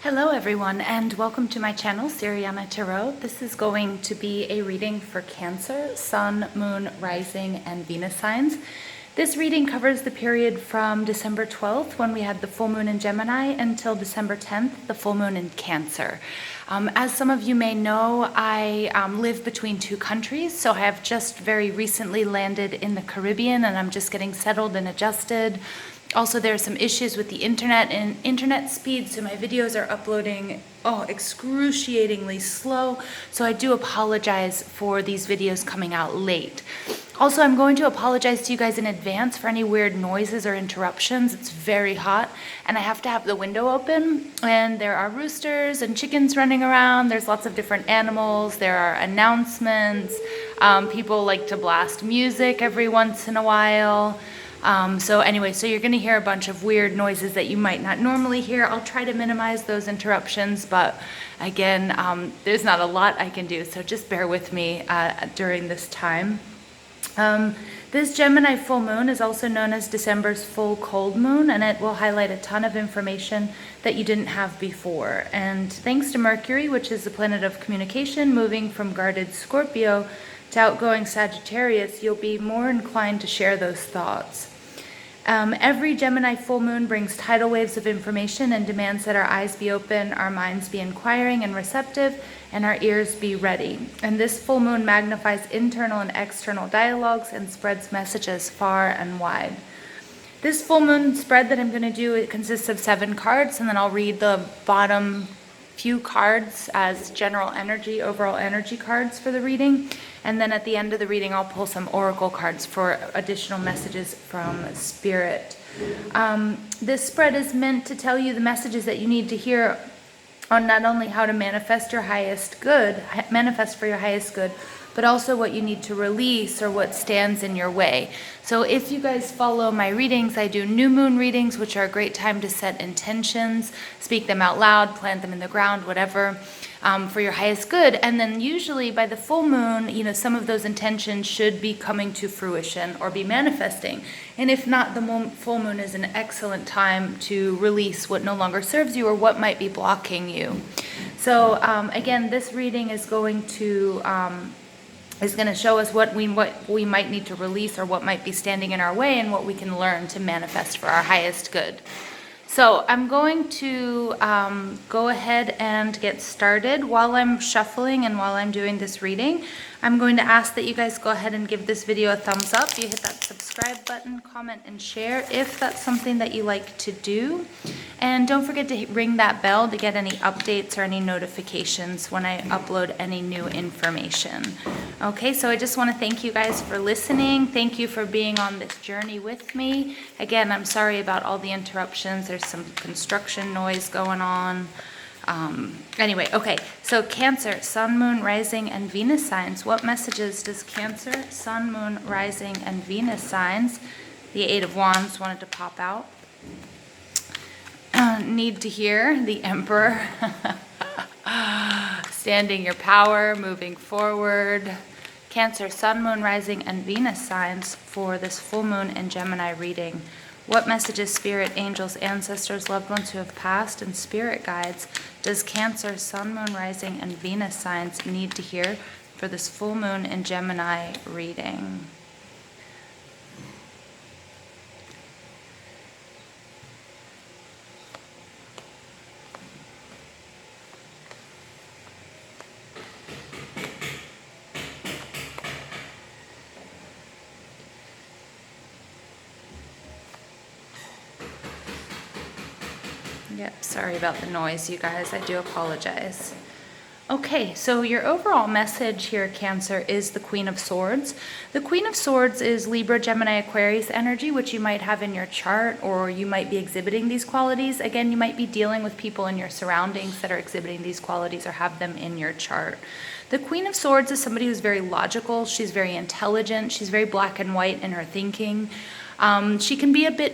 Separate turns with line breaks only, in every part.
Hello everyone, and welcome to my channel, Siriana Tarot. This is going to be a reading for Cancer, Sun, Moon, Rising, and Venus signs. This reading covers the period from December 12th, when we had the full moon in Gemini, until December 10th, the full moon in Cancer. As some of you may know, I live between two countries, so I have just very recently landed in the Caribbean, and I'm just getting settled and adjusted. Also, there are some issues with the internet and internet speed, so my videos are uploading excruciatingly slow. So I do apologize for these videos coming out late. Also, I'm going to apologize to you guys in advance for any weird noises or interruptions. It's very hot, and I have to have the window open, and there are roosters and chickens running around. There's lots of different animals. There are announcements. People like to blast music every once in a while. So you're going to hear a bunch of weird noises that you might not normally hear. I'll try to minimize those interruptions, but again, there's not a lot I can do, so just bear with me during this time. This Gemini full moon is also known as December's full cold moon, and it will highlight a ton of information that you didn't have before. And thanks to Mercury, which is the planet of communication, moving from guarded Scorpio to outgoing Sagittarius, you'll be more inclined to share those thoughts. Every Gemini full moon brings tidal waves of information and demands that our eyes be open, our minds be inquiring and receptive, and our ears be ready. And this full moon magnifies internal and external dialogues and spreads messages far and wide. This full moon spread that I'm going to do, it consists of 7 cards, and then I'll read the bottom few cards as general energy, overall energy cards for the reading. And then at the end of the reading, I'll pull some oracle cards for additional messages from Spirit. This spread is meant to tell you the messages that you need to hear on not only how to manifest your highest good, manifest for your highest good, but also what you need to release or what stands in your way. So if you guys follow my readings, I do new moon readings, which are a great time to set intentions, speak them out loud, plant them in the ground, whatever, for your highest good. And then usually by the full moon, some of those intentions should be coming to fruition or be manifesting. And if not, the full moon is an excellent time to release what no longer serves you or what might be blocking you. So again, this reading is going to show us what we might need to release or what might be standing in our way and what we can learn to manifest for our highest good. So I'm going to go ahead and get started. While I'm shuffling and while I'm doing this reading, I'm going to ask that you guys go ahead and give this video a thumbs up. You hit that subscribe button, comment, and share if that's something that you like to do. And don't forget to ring that bell to get any updates or any notifications when I upload any new information. Okay, so I just want to thank you guys for listening. Thank you for being on this journey with me. Again, I'm sorry about all the interruptions. There's some construction noise going on. Okay, so Cancer, Sun, Moon, Rising, and Venus signs. What messages does Cancer, Sun, Moon, Rising, and Venus signs, the 8 of Wands wanted to pop out, need to hear? The Emperor, standing your power, moving forward. Cancer, Sun, Moon, Rising, and Venus signs for this full moon in Gemini reading. What messages, spirit, angels, ancestors, loved ones who have passed, and spirit guides does Cancer, Sun, Moon, Rising, and Venus signs need to hear for this full moon in Gemini reading? Yep, sorry about the noise, you guys. I do apologize. Okay, so your overall message here, Cancer, is the Queen of Swords. The Queen of Swords is Libra, Gemini, Aquarius energy, which you might have in your chart, or you might be exhibiting these qualities. Again, you might be dealing with people in your surroundings that are exhibiting these qualities or have them in your chart. The Queen of Swords is somebody who's very logical. She's very intelligent. She's very black and white in her thinking. She can be a bit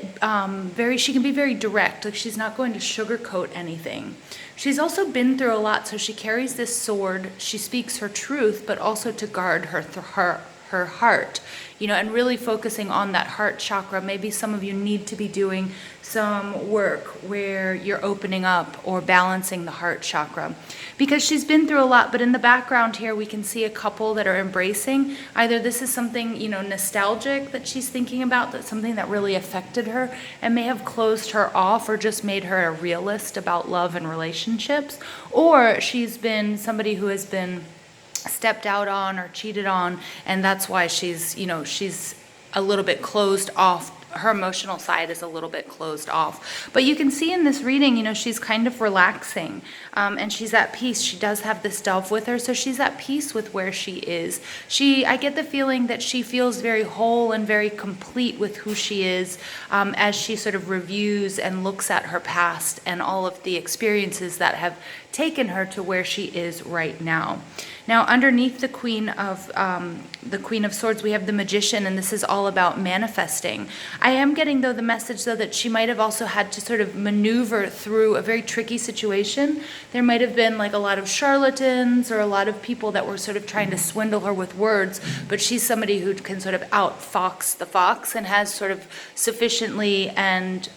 she can be very direct. Like, she's not going to sugarcoat anything. She's also been through a lot, so she carries this sword. She speaks her truth, but also to guard her her heart, and really focusing on that heart chakra. Maybe some of you need to be doing some work where you're opening up or balancing the heart chakra, because she's been through a lot. But in the background here, we can see a couple that are embracing. Either this is something, nostalgic that she's thinking about, that's something that really affected her and may have closed her off or just made her a realist about love and relationships, or she's been somebody who has been stepped out on or cheated on, and that's why she's a little bit closed off. Her emotional side is a little bit closed off. But you can see in this reading, she's kind of relaxing, and she's at peace. She does have this dove with her, so she's at peace with where she is. I get the feeling that she feels very whole and very complete with who she is, as she sort of reviews and looks at her past and all of the experiences that have taken her to where she is right now. Now, underneath the Queen of Swords, we have the Magician, and this is all about manifesting. I am getting, though, the message, though, that she might have also had to sort of maneuver through a very tricky situation. There might have been like a lot of charlatans or a lot of people that were sort of trying to swindle her with words, but she's somebody who can sort of outfox the fox and has sort of sufficiently and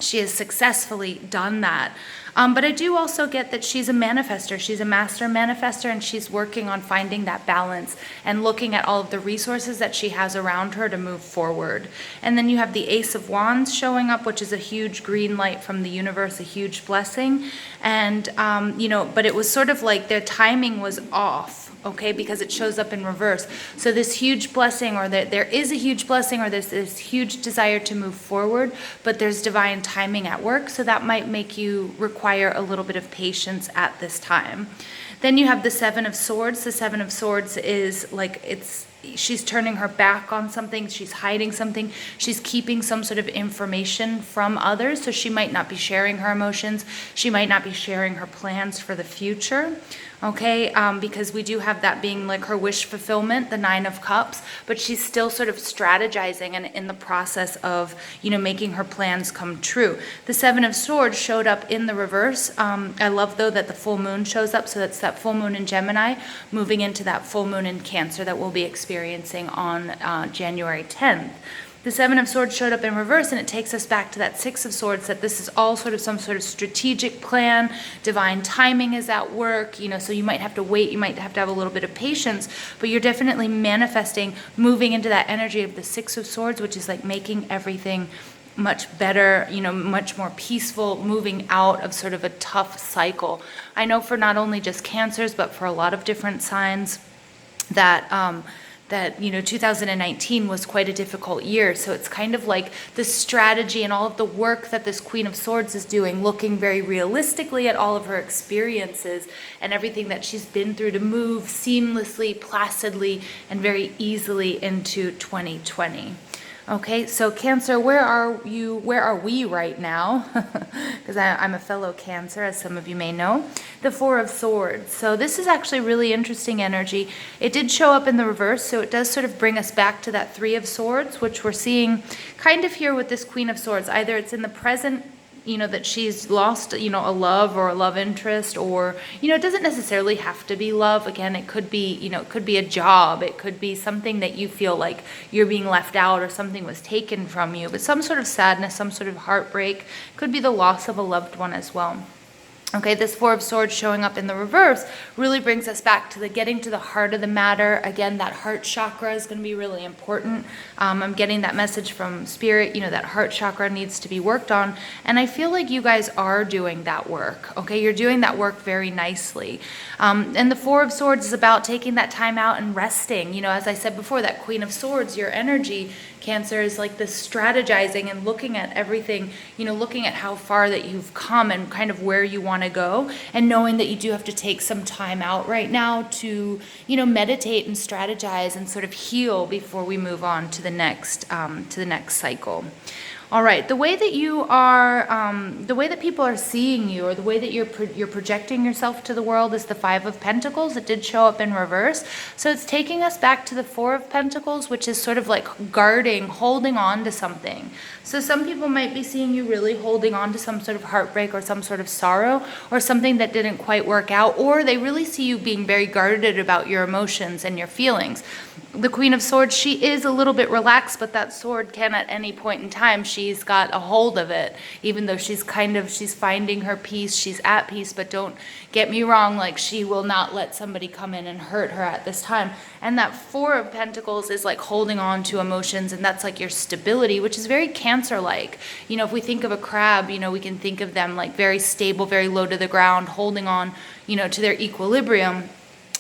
she has successfully done that. But I do also get that she's a manifester. She's a master manifester, and she's working on finding that balance and looking at all of the resources that she has around her to move forward. And then you have the Ace of Wands showing up, which is a huge green light from the universe, a huge blessing. And, but it was sort of like their timing was off. Okay, because it shows up in reverse. So this huge blessing, or that there is a huge blessing, or there's this huge desire to move forward, but there's divine timing at work. So that might make you require a little bit of patience at this time. Then you have the Seven of Swords. The Seven of Swords is like she's turning her back on something, she's hiding something, she's keeping some sort of information from others, so she might not be sharing her emotions, she might not be sharing her plans for the future, okay, because we do have that being like her wish fulfillment, the Nine of Cups, but she's still sort of strategizing and in the process of, making her plans come true. The Seven of Swords showed up in the reverse. I love, though, that the full moon shows up, so that's that full moon in Gemini moving into that full moon in Cancer that we'll be experiencing on January 10th. The Seven of Swords showed up in reverse, and it takes us back to that Six of Swords, that this is all sort of some sort of strategic plan. Divine timing is at work, so you might have to wait, you might have to have a little bit of patience, but you're definitely manifesting, moving into that energy of the Six of Swords, which is like making everything much better, much more peaceful, moving out of sort of a tough cycle. I know for not only just Cancers, but for a lot of different signs that 2019 was quite a difficult year. So it's kind of like the strategy and all of the work that this Queen of Swords is doing, looking very realistically at all of her experiences and everything that she's been through to move seamlessly, placidly, and very easily into 2020. Okay, so Cancer, where are you? Where are we right now? Because I'm a fellow Cancer, as some of you may know. The Four of Swords. So this is actually really interesting energy. It did show up in the reverse, so it does sort of bring us back to that Three of Swords, which we're seeing kind of here with this Queen of Swords. Either it's in the present, that she's lost, a love or a love interest, or, it doesn't necessarily have to be love. Again, it could be, it could be a job. It could be something that you feel like you're being left out or something was taken from you, but some sort of sadness, some sort of heartbreak, could be the loss of a loved one as well. Okay, this Four of Swords showing up in the reverse really brings us back to the getting to the heart of the matter. Again, that heart chakra is going to be really important. I'm getting that message from Spirit, that heart chakra needs to be worked on. And I feel like you guys are doing that work. Okay, you're doing that work very nicely. And the Four of Swords is about taking that time out and resting. As I said before, that Queen of Swords, your energy, Cancer, is like this strategizing and looking at everything, looking at how far that you've come and kind of where you want to go, and knowing that you do have to take some time out right now to, meditate and strategize and sort of heal before we move on to the next cycle. All right, the way that you are, the way that people are seeing you, or the way that you're projecting yourself to the world, is the Five of Pentacles. It did show up in reverse, so it's taking us back to the Four of Pentacles, which is sort of like guarding, holding on to something. So some people might be seeing you really holding on to some sort of heartbreak or some sort of sorrow or something that didn't quite work out, or they really see you being very guarded about your emotions and your feelings. The Queen of Swords, she is a little bit relaxed, but that sword can at any point in time, she's got a hold of it, even though she's finding her peace, she's at peace, but don't get me wrong, like she will not let somebody come in and hurt her at this time. And that Four of Pentacles is like holding on to emotions, and that's like your stability, which is very Cancer-like. You know, if we think of a crab, you know, we can think of them like very stable, very low to the ground, holding on, you know, to their equilibrium.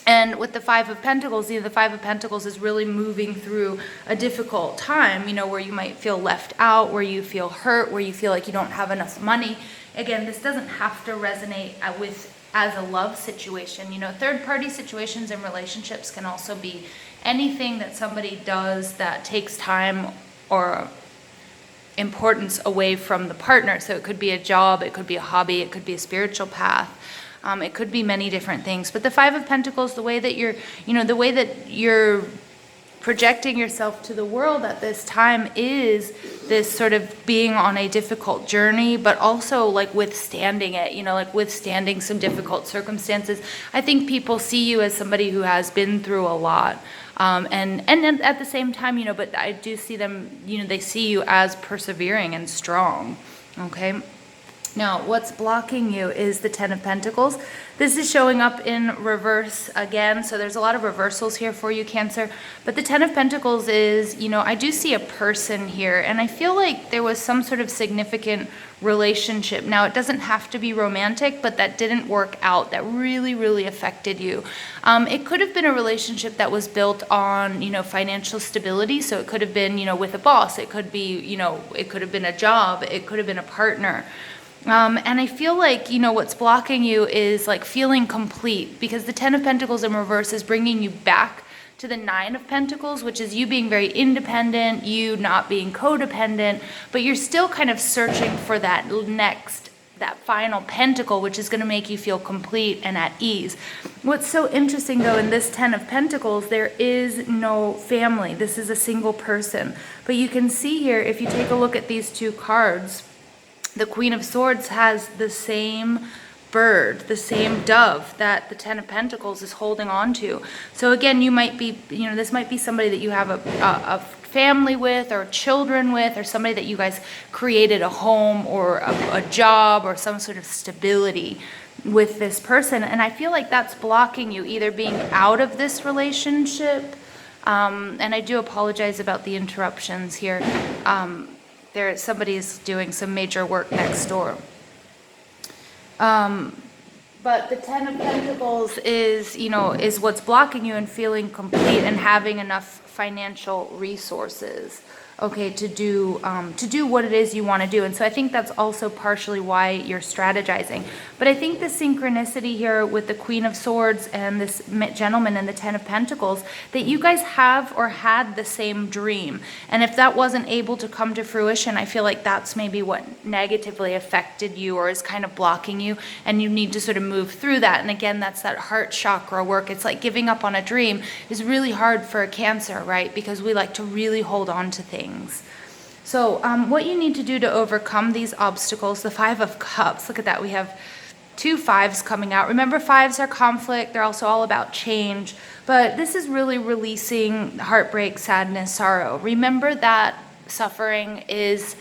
And with the Five of Pentacles, you know, the Five of Pentacles is really moving through a difficult time, you know, where you might feel left out, where you feel hurt, where you feel like you don't have enough money. Again, this doesn't have to resonate with as a love situation. You know, third-party situations and relationships can also be anything that somebody does that takes time or importance away from the partner. So it could be a job, it could be a hobby, it could be a spiritual path. It could be many different things. But the Five of Pentacles, the way that you're projecting yourself to the world at this time is this sort of being on a difficult journey, but also like withstanding it, you know, like withstanding some difficult circumstances. I think people see you as somebody who has been through a lot. And at the same time, you know, but I do see them, you know, they see you as persevering and strong. Okay. Now, what's blocking you is the Ten of Pentacles. This is showing up in reverse again, so there's a lot of reversals here for you, Cancer. But the Ten of Pentacles is, you know, I do see a person here, and I feel like there was some sort of significant relationship. Now, it doesn't have to be romantic, but that didn't work out. That really, really affected you. It could have been a relationship that was built on, you know, financial stability. So it could have been, you know, with a boss. It could be, you know, it could have been a job. It could have been a partner. And I feel like, you know, what's blocking you is like feeling complete, because the Ten of Pentacles in reverse is bringing you back to the Nine of Pentacles, which is you being very independent, you not being codependent, but you're still kind of searching for that final pentacle, which is going to make you feel complete and at ease. What's so interesting though, in this Ten of Pentacles, there is no family. This is a single person. But you can see here, if you take a look at these two cards, the Queen of Swords has the same bird, the same dove that the Ten of Pentacles is holding on to. So again, you might be, you know, this might be somebody that you have a family with, or children with, or somebody that you guys created a home or a job or some sort of stability with this person. And I feel like that's blocking you either being out of this relationship. And I do apologize about the interruptions here. Somebody's doing some major work next door. But the Ten of Pentacles is, you know, is what's blocking you in feeling complete and having enough financial resources, okay, to do what it is you want to do. And so I think that's also partially why you're strategizing. But I think the synchronicity here with the Queen of Swords and this gentleman and the Ten of Pentacles, that you guys have or had the same dream. And if that wasn't able to come to fruition, I feel like that's maybe what negatively affected you or is kind of blocking you, and you need to sort of move through that. And again, that's that heart chakra work. It's like giving up on a dream is really hard for a Cancer, right? Because we like to really hold on to things. So what you need to do to overcome these obstacles, the Five of Cups, look at that, we have two fives coming out. Remember, fives are conflict. They're also all about change. But this is really releasing heartbreak, sadness, sorrow. Remember that suffering is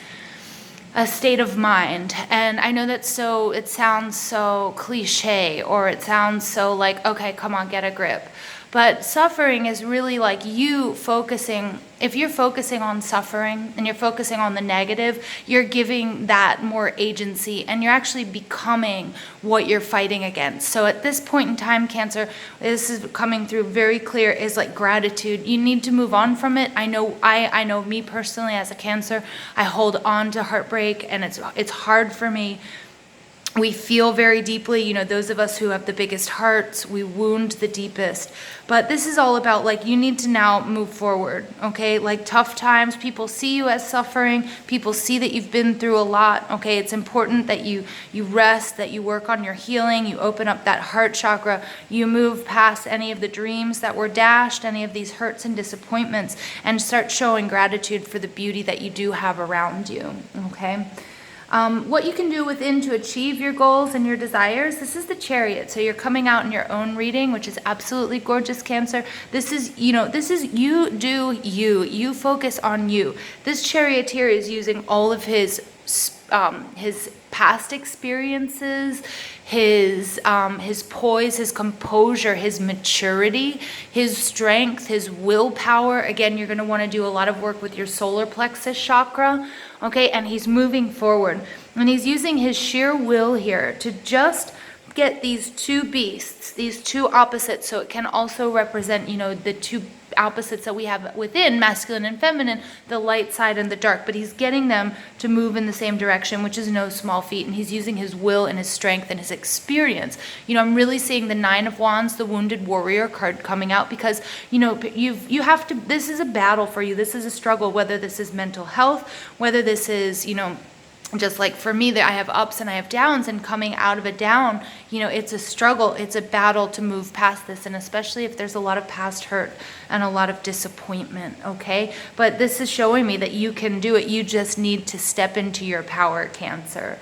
a state of mind. And I know that it sounds so cliche, or it sounds so like, okay, come on, get a grip. But suffering is really like you focusing. If you're focusing on suffering and you're focusing on the negative, you're giving that more agency, and you're actually becoming what you're fighting against. So at this point in time, Cancer, this is coming through very clear, is like gratitude. You need to move on from it. I know me personally as a Cancer, I hold on to heartbreak, and it's hard for me. We feel very deeply, you know, those of us who have the biggest hearts, we wound the deepest. But this is all about, like, you need to now move forward, okay? Like, tough times, people see you as suffering, people see that you've been through a lot, okay? It's important that you rest, that you work on your healing, you open up that heart chakra, you move past any of the dreams that were dashed, any of these hurts and disappointments, and start showing gratitude for the beauty that you do have around you, okay? What you can do within to achieve your goals and your desires. This is the Chariot. So you're coming out in your own reading, which is absolutely gorgeous, Cancer. This is, you know, this is you do you. You focus on you. This Charioteer is using all of his past experiences, his poise, his composure, his maturity, his strength, his willpower. Again, you're going to want to do a lot of work with your solar plexus chakra, okay? And he's moving forward. And he's using his sheer will here to just get these two beasts, these two opposites. So it can also represent, you know, the two opposites that we have within masculine and feminine, the light side and the dark, but he's getting them to move in the same direction, which is no small feat. And he's using his will and his strength and his experience. You know, I'm really seeing the Nine of Wands, the Wounded Warrior card coming out, because, you know, you have to, this is a battle for you. This is a struggle, whether this is mental health, whether this is, you know, just like for me, that I have ups and I have downs, and coming out of a down, you know, it's a struggle, it's a battle to move past this, and especially if there's a lot of past hurt and a lot of disappointment, okay? But this is showing me that you can do it. You just need to step into your power, Cancer.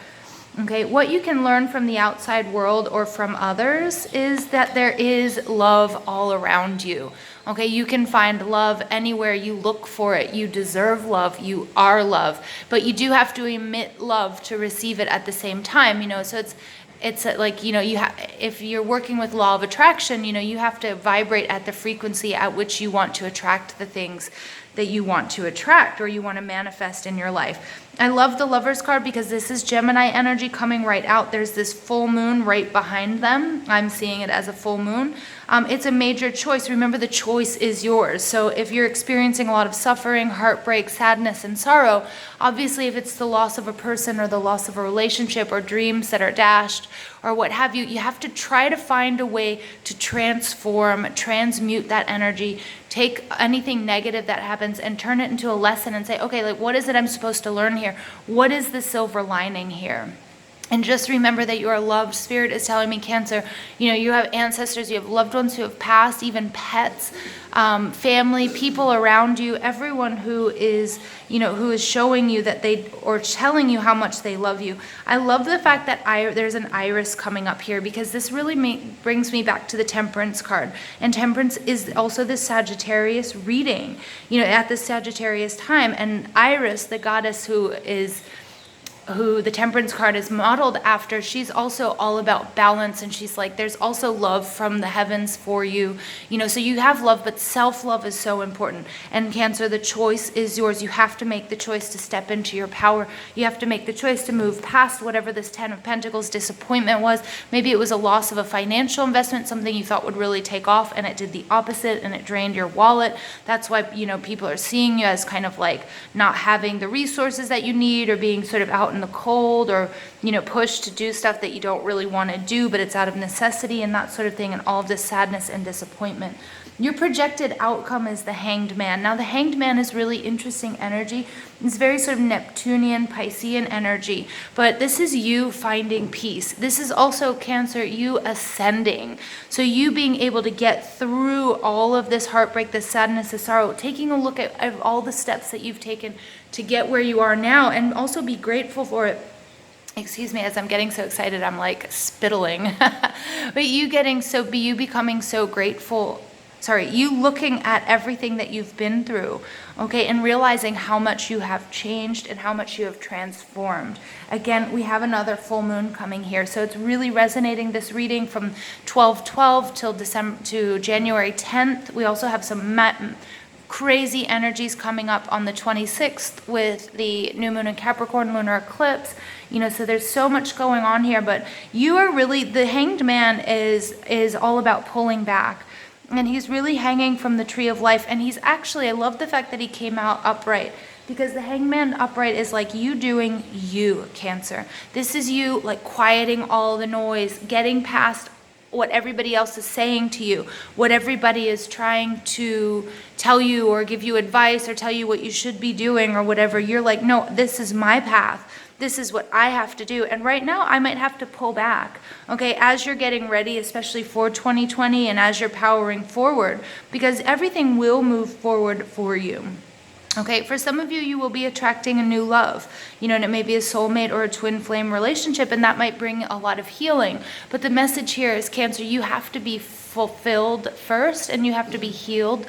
Okay, what you can learn from the outside world or from others is that there is love all around you. Okay, you can find love anywhere you look for it. You deserve love. You are love. But you do have to emit love to receive it at the same time, you know. So it's like, you know, if you're working with law of attraction, you know, you have to vibrate at the frequency at which you want to attract the things that you want to attract or you want to manifest in your life. I love the Lovers card because this is Gemini energy coming right out. There's this full moon right behind them. I'm seeing it as a full moon. It's a major choice. Remember, the choice is yours. So if you're experiencing a lot of suffering, heartbreak, sadness, and sorrow, obviously if it's the loss of a person or the loss of a relationship or dreams that are dashed or what have you, you have to try to find a way to transform, transmute that energy, take anything negative that happens and turn it into a lesson and say, okay, like, what is it I'm supposed to learn here? What is the silver lining here? And just remember that you are loved. Spirit is telling me, Cancer, you know, you have ancestors, you have loved ones who have passed, even pets, family, people around you, everyone who is, you know, who is showing you that they, or telling you how much they love you. I love the fact that there's an iris coming up here, because this really brings me back to the Temperance card. And Temperance is also the Sagittarius reading, you know, at the Sagittarius time. And Iris, the goddess who the Temperance card is modeled after, she's also all about balance, and she's like, there's also love from the heavens for you, you know, so you have love, but self-love is so important. And Cancer, the choice is yours. You have to make the choice to step into your power. You have to make the choice to move past whatever this Ten of Pentacles disappointment was. Maybe it was a loss of a financial investment, something you thought would really take off, and it did the opposite, and it drained your wallet. That's why, you know, people are seeing you as kind of like not having the resources that you need, or being sort of out in the cold, or, you know, pushed to do stuff that you don't really want to do, but it's out of necessity and that sort of thing, and all of this sadness and disappointment. Your projected outcome is the Hanged Man. Now, the Hanged Man is really interesting energy. It's very sort of Neptunian, Piscean energy, but this is you finding peace. This is also, Cancer, you ascending. So you being able to get through all of this heartbreak, this sadness, this sorrow, taking a look at all the steps that you've taken to get where you are now, and also be grateful for it. Excuse me, as I'm getting so excited, I'm like spittling. But you becoming so grateful, you looking at everything that you've been through, okay, and realizing how much you have changed and how much you have transformed. Again, we have another full moon coming here, so it's really resonating, this reading from 12/12 to January 10th. We also have some crazy energies coming up on the 26th with the new moon in Capricorn, lunar eclipse, you know, so there's so much going on here. But you are really, the Hanged Man is all about pulling back, and he's really hanging from the tree of life. And he's actually, I love the fact that he came out upright. because the Hangman upright is like you doing you, Cancer. This is you like quieting all the noise, getting past what everybody else is saying to you, what everybody is trying to tell you or give you advice or tell you what you should be doing or whatever. You're like, no, this is my path. This is what I have to do. And right now I might have to pull back, okay, as you're getting ready, especially for 2020 and as you're powering forward, because everything will move forward for you. Okay, for some of you, you will be attracting a new love, and it may be a soulmate or a twin flame relationship, and that might bring a lot of healing. But the message here is, Cancer, you have to be fulfilled first, and you have to be healed.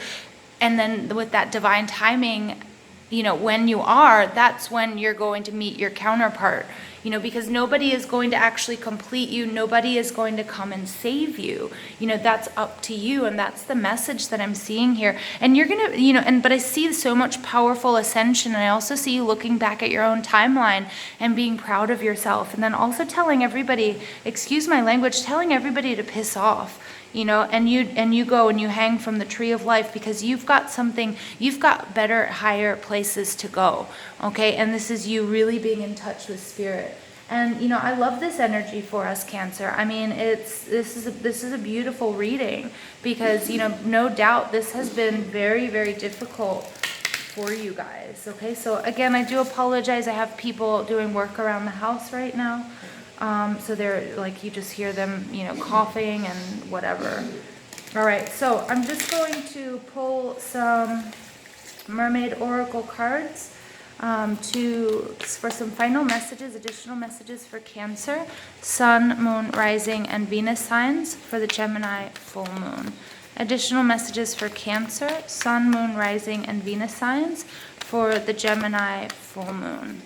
And then with that divine timing, when you are, that's when you're going to meet your counterpart, because nobody is going to actually complete you. Nobody is going to come and save you. That's up to you. And that's the message that I'm seeing here. And you're going to, but I see so much powerful ascension. And I also see you looking back at your own timeline and being proud of yourself. And then also telling everybody, excuse my language, telling everybody to piss off. And you go and you hang from the tree of life because you've got better, higher places to go, okay? And this is you really being in touch with spirit. And, I love this energy for us, Cancer. I mean, this is a beautiful reading because, no doubt this has been very, very difficult for you guys, okay? So again, I do apologize. I have people doing work around the house right now. So they're like, you just hear them, coughing and whatever. All right, so I'm just going to pull some Mermaid Oracle cards for some final messages, additional messages for Cancer, Sun, Moon, Rising, and Venus signs for the Gemini full moon. Additional messages for Cancer, Sun, Moon, Rising, and Venus signs for the Gemini full moon.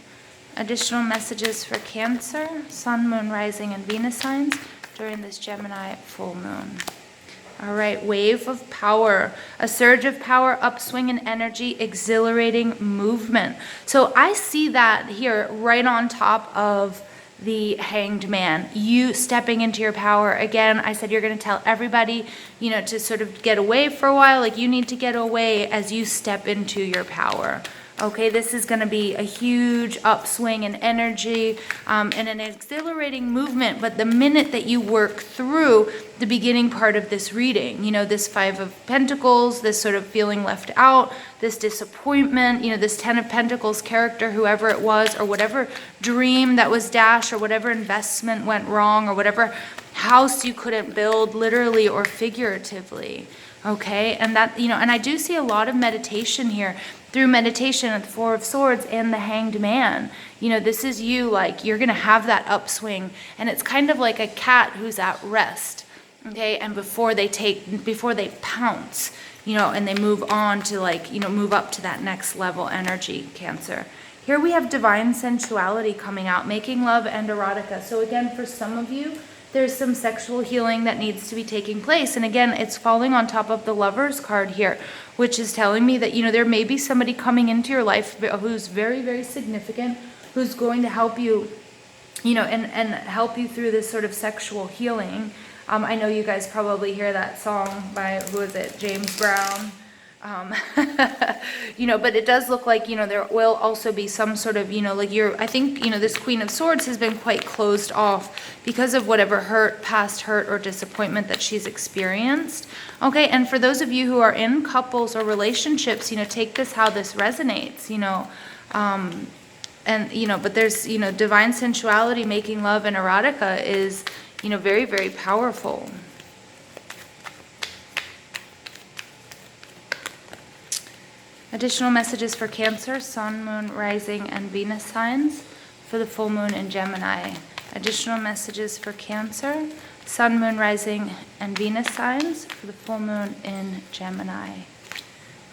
Additional messages for Cancer, Sun, Moon, Rising, and Venus signs during this Gemini full moon. All right, wave of power, a surge of power, upswing in energy, exhilarating movement. So I see that here right on top of the Hanged Man, you stepping into your power. Again, I said you're going to tell everybody, to sort of get away for a while, like you need to get away as you step into your power. Okay, this is going to be a huge upswing in energy and an exhilarating movement. But the minute that you work through the beginning part of this reading, this Five of Pentacles, this sort of feeling left out, this disappointment, this Ten of Pentacles character, whoever it was, or whatever dream that was dashed, or whatever investment went wrong, or whatever house you couldn't build, literally or figuratively. Okay, and that, and I do see a lot of meditation here. Through meditation, the Four of Swords and the Hanged Man, this is you, like you're going to have that upswing, and it's kind of like a cat who's at rest, okay, and before they pounce, and they move on to move up to that next level energy, Cancer. Here we have divine sensuality coming out, making love and erotica. So again, for some of you, there's some sexual healing that needs to be taking place. And again, it's falling on top of the Lovers card here, which is telling me that, there may be somebody coming into your life who's very, very significant, who's going to help you, and help you through this sort of sexual healing. I know you guys probably hear that song by, who is it, James Brown. But it does look like, there will also be some sort of, I think, this Queen of Swords has been quite closed off because of whatever past hurt or disappointment that she's experienced. Okay, and for those of you who are in couples or relationships, take this how this resonates, but there's, divine sensuality, making love and erotica is, very, very powerful. Additional messages for Cancer, Sun, Moon, Rising, and Venus signs for the full moon in Gemini. Additional messages for Cancer, Sun, Moon, Rising, and Venus signs for the full moon in Gemini.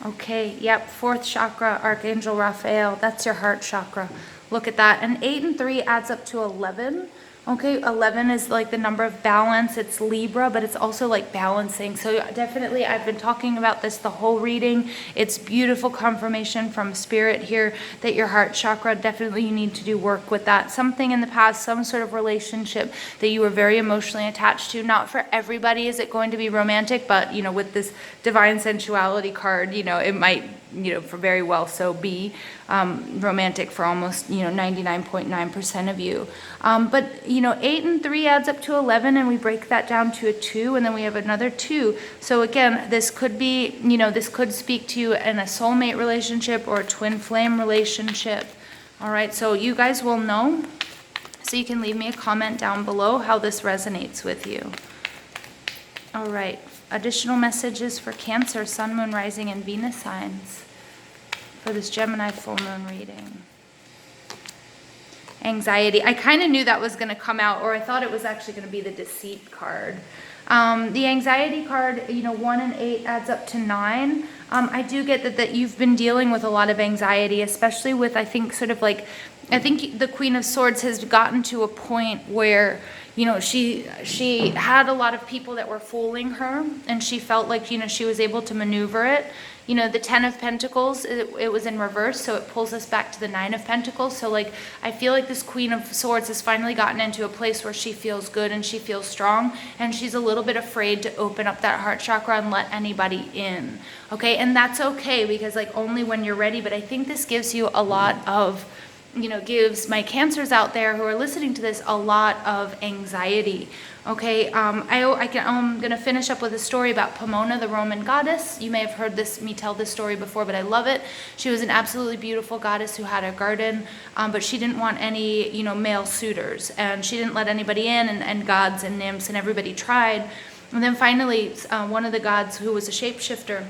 Okay, yep, 4th chakra, Archangel Raphael, that's your heart chakra. Look at that. And 8 and 3 adds up to 11. Okay, 11 is like the number of balance. It's Libra, but it's also like balancing. So definitely, I've been talking about this the whole reading. It's beautiful confirmation from Spirit here that your heart chakra, definitely you need to do work with that. Something in the past, some sort of relationship that you were very emotionally attached to. Not for everybody is it going to be romantic, but, with this divine sensuality card, it might, for very well so be. romantic for almost, 99.9% of you. But, 8 and 3 adds up to 11, and we break that down to a 2, and then we have another 2. So again, this could be, this could speak to you in a soulmate relationship or a twin flame relationship. All right, so you guys will know. So you can leave me a comment down below how this resonates with you. All right, additional messages for Cancer, Sun, Moon, Rising, and Venus signs for this Gemini full moon reading. Anxiety. I kind of knew that was going to come out, or I thought it was actually going to be the Deceit card. The anxiety card, 1 and 8 adds up to 9. I do get that you've been dealing with a lot of anxiety, especially with, I think the Queen of Swords has gotten to a point where, she had a lot of people that were fooling her, and she felt like, she was able to maneuver it. The 10 of Pentacles, it was in reverse, so it pulls us back to the 9 of Pentacles. So, I feel like this Queen of Swords has finally gotten into a place where she feels good and she feels strong, and she's a little bit afraid to open up that heart chakra and let anybody in. Okay, and that's okay, because, only when you're ready. But I think this gives you a lot of, gives my Cancers out there who are listening to this a lot of anxiety. Okay, I'm going to finish up with a story about Pomona, the Roman goddess. You may have heard me tell this story before, but I love it. She was an absolutely beautiful goddess who had a garden, but she didn't want any, male suitors, and she didn't let anybody in, and gods and nymphs and everybody tried. And then finally, one of the gods, who was a shapeshifter,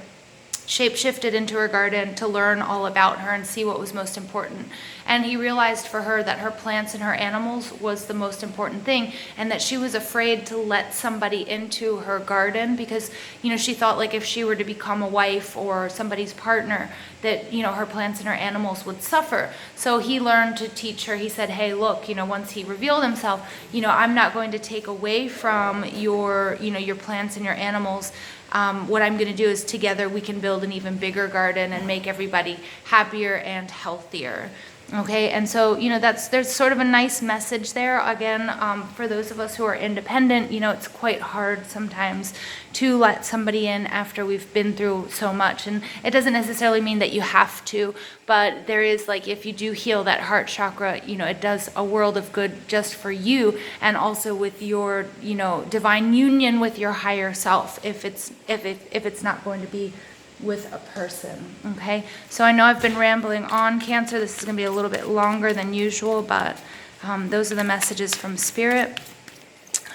shapeshifted into her garden to learn all about her and see what was most important. And he realized for her that her plants and her animals was the most important thing, and that she was afraid to let somebody into her garden because, she thought if she were to become a wife or somebody's partner, that, her plants and her animals would suffer. So he learned to teach her. He said, hey, look, once he revealed himself, I'm not going to take away from your plants and your animals. What I'm going to do is together we can build an even bigger garden and make everybody happier and healthier. Okay, and so, there's sort of a nice message there. Again, for those of us who are independent, it's quite hard sometimes to let somebody in after we've been through so much. And it doesn't necessarily mean that you have to, but there is, if you do heal that heart chakra, it does a world of good just for you, and also with your, divine union with your higher self, if it's not going to be with a person. Okay, so I know I've been rambling on, Cancer. This is going to be a little bit longer than usual, but those are the messages from Spirit.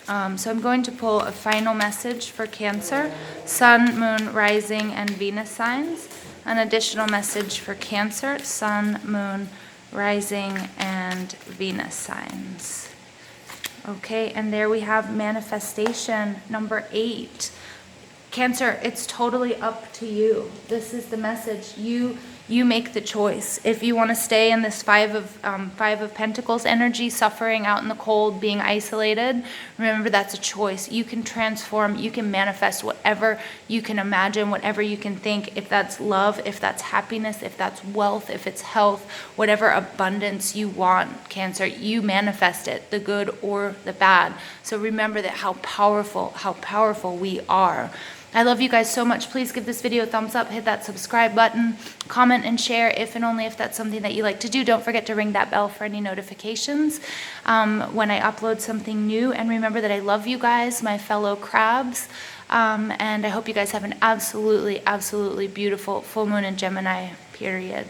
So I'm going to pull a final message for Cancer, Sun, Moon, Rising, and Venus signs. An additional message for Cancer, Sun, Moon, Rising, and Venus signs. Okay, and there we have manifestation number 8. Cancer, it's totally up to you. This is the message. You make the choice. If you want to stay in this Five of Pentacles energy, suffering out in the cold, being isolated, remember that's a choice. You can transform. You can manifest whatever you can imagine, whatever you can think. If that's love, if that's happiness, if that's wealth, if it's health, whatever abundance you want, Cancer, you manifest it, the good or the bad. So remember that how powerful we are. I love you guys so much. Please give this video a thumbs up, hit that subscribe button, comment and share if and only if that's something that you like to do. Don't forget to ring that bell for any notifications when I upload something new. And remember that I love you guys, my fellow crabs. And I hope you guys have an absolutely beautiful full moon in Gemini, period.